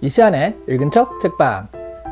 이시안의 읽은 척 책방.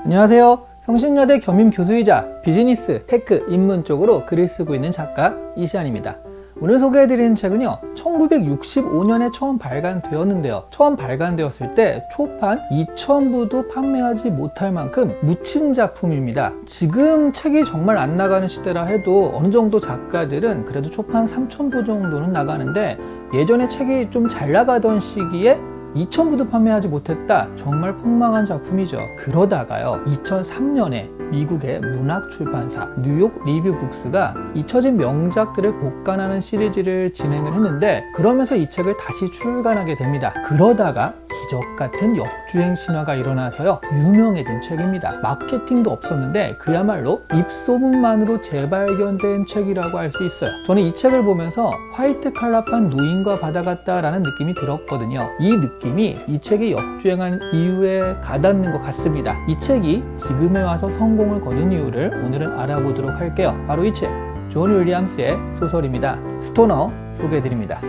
안녕하세요. 성신여대 겸임 교수이자 비즈니스, 테크, 인문 쪽으로 글을 쓰고 있는 작가 이시안입니다. 오늘 소개해드리는 책은요, 1965년에 처음 발간되었는데요. 처음 발간되었을 때 초판 2,000부도 판매하지 못할 만큼 묻힌 작품입니다. 지금 책이 정말 안 나가는 시대라 해도 어느 정도 작가들은 그래도 초판 3,000부 정도는 나가는데, 예전에 책이 좀 잘 나가던 시기에 2,000부도 판매하지 못했다. 정말 폭망한 작품이죠. 그러다가요, 2003년에 미국의 문학 출판사 뉴욕 리뷰 북스가 잊혀진 명작들을 복간하는 시리즈를 진행을 했는데, 그러면서 이 책을 다시 출간하게 됩니다. 그러다가 기적 같은 역주행 신화가 일어나서요, 유명해진 책입니다. 마케팅도 없었는데 그야말로 입소문만으로 재발견된 책이라고 할 수 있어요. 저는 이 책을 보면서 화이트 칼라판 노인과 바다 같다라는 느낌이 들었거든요. 이 느낌이 이 책이 역주행한 이유에 가닿는 것 같습니다. 이 책이 지금에 와서 성공을 거둔 이유를 오늘은 알아보도록 할게요. 바로 이 책, 존 윌리엄스의 소설입니다. 스토너 소개해드립니다.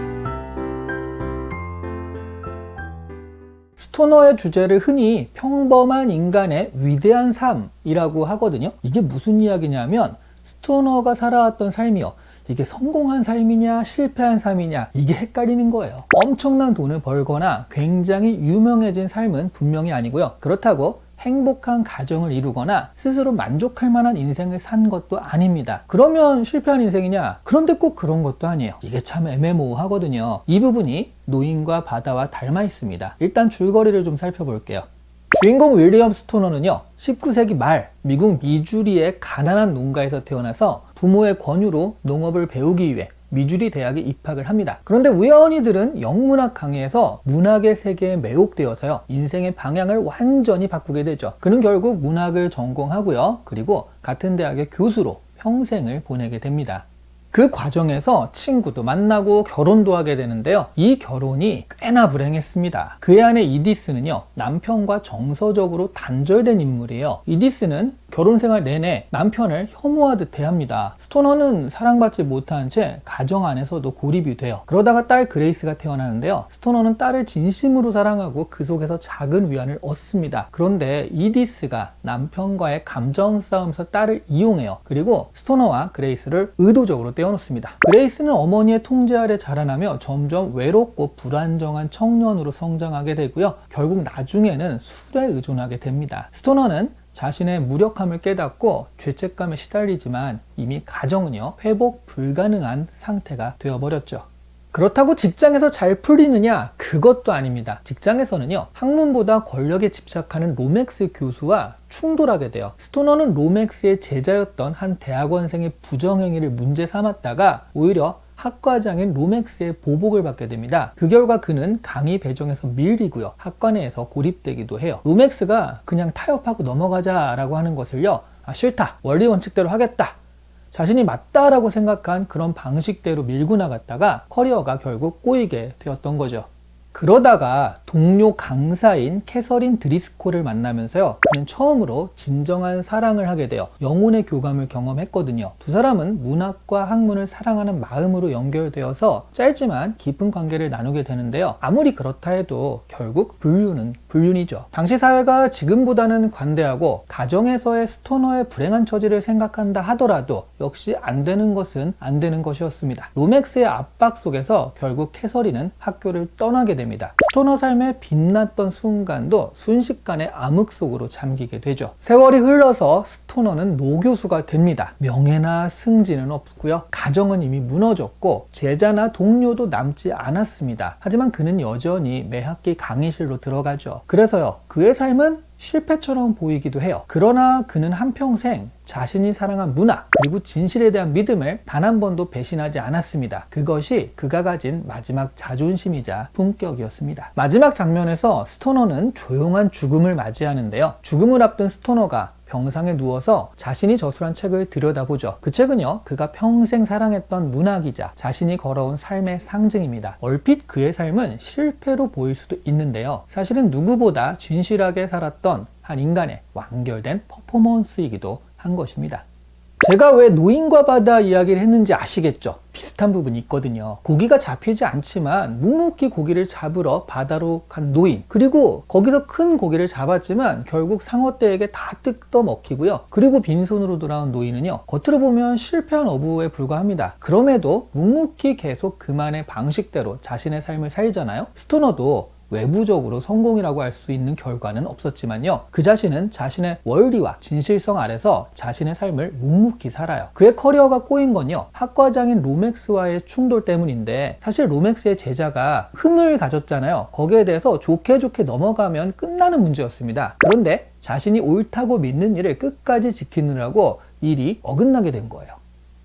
스토너의 주제를 흔히 평범한 인간의 위대한 삶이라고 하거든요. 이게 무슨 이야기냐면, 스토너가 살아왔던 삶이요, 이게 성공한 삶이냐 실패한 삶이냐, 이게 헷갈리는 거예요. 엄청난 돈을 벌거나 굉장히 유명해진 삶은 분명히 아니고요, 그렇다고 행복한 가정을 이루거나 스스로 만족할 만한 인생을 산 것도 아닙니다. 그러면 실패한 인생이냐? 그런데 꼭 그런 것도 아니에요. 이게 참 애매모호하거든요. 이 부분이 노인과 바다와 닮아 있습니다. 일단 줄거리를 좀 살펴볼게요. 주인공 윌리엄 스토너는요, 19세기 말 미국 미주리의 가난한 농가에서 태어나서 부모의 권유로 농업을 배우기 위해 미주리 대학에 입학을 합니다. 그런데 우연히 들은 영문학 강의에서 문학의 세계에 매혹되어서요, 인생의 방향을 완전히 바꾸게 되죠. 그는 결국 문학을 전공하고요, 그리고 같은 대학의 교수로 평생을 보내게 됩니다. 그 과정에서 친구도 만나고 결혼도 하게 되는데요, 이 결혼이 꽤나 불행했습니다. 그의 아내 이디스는요, 남편과 정서적으로 단절된 인물이에요. 이디스는 결혼 생활 내내 남편을 혐오하듯 대합니다. 스토너는 사랑받지 못한 채 가정 안에서도 고립이 돼요. 그러다가 딸 그레이스가 태어나는데요, 스토너는 딸을 진심으로 사랑하고 그 속에서 작은 위안을 얻습니다. 그런데 이디스가 남편과의 감정 싸움에서 딸을 이용해요. 그리고 스토너와 그레이스를 의도적으로 떼어놓습니다. 그레이스는 어머니의 통제 아래 자라나며 점점 외롭고 불안정한 청년으로 성장하게 되고요, 결국 나중에는 술에 의존하게 됩니다. 스토너는 자신의 무력함을 깨닫고 죄책감에 시달리지만 이미 가정은요, 회복 불가능한 상태가 되어버렸죠. 그렇다고 직장에서 잘 풀리느냐? 그것도 아닙니다. 직장에서는요, 학문보다 권력에 집착하는 로맥스 교수와 충돌하게 돼요. 스토너는 로맥스의 제자였던 한 대학원생의 부정행위를 문제 삼았다가 오히려 학과장인 로맥스의 보복을 받게 됩니다. 그 결과 그는 강의 배정에서 밀리고요, 학과 내에서 고립되기도 해요. 로맥스가 그냥 타협하고 넘어가자라고 하는 것을요, 싫다, 원리 원칙대로 하겠다, 자신이 맞다라고 생각한 그런 방식대로 밀고 나갔다가 커리어가 결국 꼬이게 되었던 거죠. 그러다가 동료 강사인 캐서린 드리스콜을 만나면서요, 그는 처음으로 진정한 사랑을 하게 되어 영혼의 교감을 경험했거든요. 두 사람은 문학과 학문을 사랑하는 마음으로 연결되어서 짧지만 깊은 관계를 나누게 되는데요, 아무리 그렇다 해도 결국 불륜은 불륜이죠. 당시 사회가 지금보다는 관대하고 가정에서의 스토너의 불행한 처지를 생각한다 하더라도 역시 안 되는 것은 안 되는 것이었습니다. 로맥스의 압박 속에서 결국 캐서린은 학교를 떠나게 됩니다. 스토너 삶에 빛났던 순간도 순식간에 암흑 속으로 잠기게 되죠. 세월이 흘러서 스토너는 노교수가 됩니다. 명예나 승진은 없고요, 가정은 이미 무너졌고 제자나 동료도 남지 않았습니다. 하지만 그는 여전히 매 학기 강의실로 들어가죠. 그래서요, 그의 삶은 실패처럼 보이기도 해요. 그러나 그는 한평생 자신이 사랑한 문학 그리고 진실에 대한 믿음을 단 한 번도 배신하지 않았습니다. 그것이 그가 가진 마지막 자존심이자 품격이었습니다. 마지막 장면에서 스토너는 조용한 죽음을 맞이하는데요, 죽음을 앞둔 스토너가 병상에 누워서 자신이 저술한 책을 들여다보죠. 그 책은요, 그가 평생 사랑했던 문학이자 자신이 걸어온 삶의 상징입니다. 얼핏 그의 삶은 실패로 보일 수도 있는데요, 사실은 누구보다 진실하게 살았던 한 인간의 완결된 퍼포먼스이기도 한 것입니다. 제가 왜 노인과 바다 이야기를 했는지 아시겠죠? 비슷한 부분이 있거든요. 고기가 잡히지 않지만 묵묵히 고기를 잡으러 바다로 간 노인, 그리고 거기서 큰 고기를 잡았지만 결국 상어떼에게 다 뜯어먹히고요. 그리고 빈손으로 돌아온 노인은요, 겉으로 보면 실패한 어부에 불과합니다. 그럼에도 묵묵히 계속 그만의 방식대로 자신의 삶을 살잖아요. 스토너도 외부적으로 성공이라고 할 수 있는 결과는 없었지만요, 그 자신은 자신의 원리와 진실성 아래서 자신의 삶을 묵묵히 살아요. 그의 커리어가 꼬인 건요, 학과장인 로맥스와의 충돌 때문인데, 사실 로맥스의 제자가 흠을 가졌잖아요. 거기에 대해서 좋게 넘어가면 끝나는 문제였습니다. 그런데 자신이 옳다고 믿는 일을 끝까지 지키느라고 일이 어긋나게 된 거예요.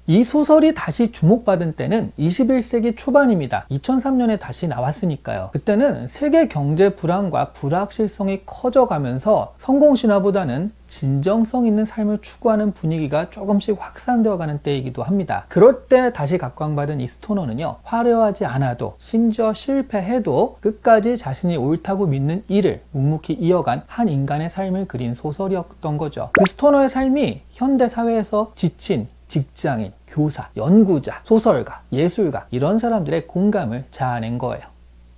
이 소설이 다시 주목받은 때는 21세기 초반입니다. 2003년에 다시 나왔으니까요. 그때는 세계 경제 불안과 불확실성이 커져가면서 성공신화보다는 진정성 있는 삶을 추구하는 분위기가 조금씩 확산되어 가는 때이기도 합니다. 그럴 때 다시 각광받은 이 스토너는요, 화려하지 않아도, 심지어 실패해도 끝까지 자신이 옳다고 믿는 일을 묵묵히 이어간 한 인간의 삶을 그린 소설이었던 거죠. 그 스토너의 삶이 현대 사회에서 지친 직장인, 교사, 연구자, 소설가, 예술가, 이런 사람들의 공감을 자아낸 거예요.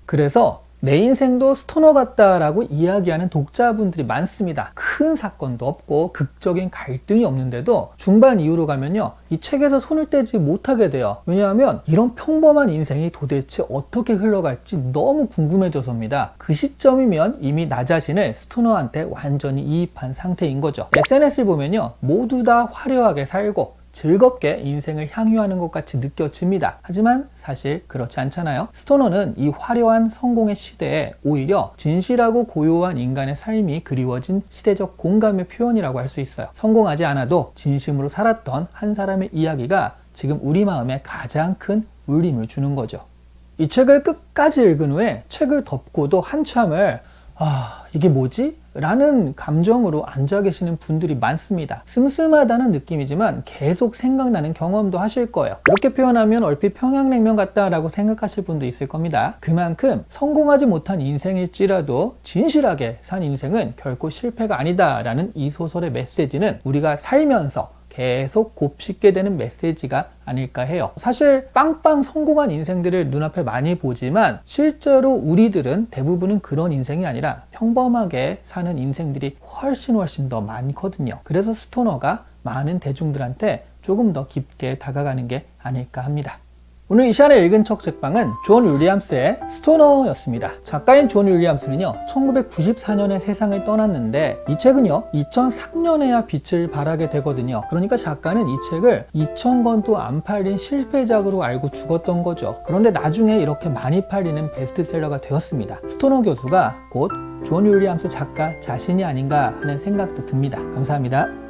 그래서 내 인생도 스토너 같다라고 이야기하는 독자분들이 많습니다. 큰 사건도 없고 극적인 갈등이 없는데도 중반 이후로 가면요, 이 책에서 손을 떼지 못하게 돼요. 왜냐하면 이런 평범한 인생이 도대체 어떻게 흘러갈지 너무 궁금해져서입니다. 그 시점이면 이미 나 자신을 스토너한테 완전히 이입한 상태인 거죠. SNS를 보면요, 모두 다 화려하게 살고 즐겁게 인생을 향유하는 것 같이 느껴집니다. 하지만 사실 그렇지 않잖아요. 스토너는 이 화려한 성공의 시대에 오히려 진실하고 고요한 인간의 삶이 그리워진 시대적 공감의 표현이라고 할 수 있어요. 성공하지 않아도 진심으로 살았던 한 사람의 이야기가 지금 우리 마음에 가장 큰 울림을 주는 거죠. 이 책을 끝까지 읽은 후에 책을 덮고도 한참을 이게 뭐지? 라는 감정으로 앉아 계시는 분들이 많습니다. 슴슴하다는 느낌이지만 계속 생각나는 경험도 하실 거예요. 이렇게 표현하면 얼핏 평양냉면 같다라고 생각하실 분도 있을 겁니다. 그만큼 성공하지 못한 인생일지라도 진실하게 산 인생은 결코 실패가 아니다라는 이 소설의 메시지는 우리가 살면서 계속 곱씹게 되는 메시지가 아닐까 해요. 사실 빵빵 성공한 인생들을 눈앞에 많이 보지만 실제로 우리들은 대부분은 그런 인생이 아니라 평범하게 사는 인생들이 훨씬 더 많거든요. 그래서 스토너가 많은 대중들한테 조금 더 깊게 다가가는 게 아닐까 합니다. 오늘 이 시간에 읽은 책 책방은 존 윌리엄스의 스토너였습니다. 작가인 존 윌리엄스는요, 1994년에 세상을 떠났는데 이 책은요, 2003년에야 빛을 발하게 되거든요. 그러니까 작가는 이 책을 2000권도 안 팔린 실패작으로 알고 죽었던 거죠. 그런데 나중에 이렇게 많이 팔리는 베스트셀러가 되었습니다. 스토너 교수가 곧 존 윌리엄스 작가 자신이 아닌가 하는 생각도 듭니다. 감사합니다.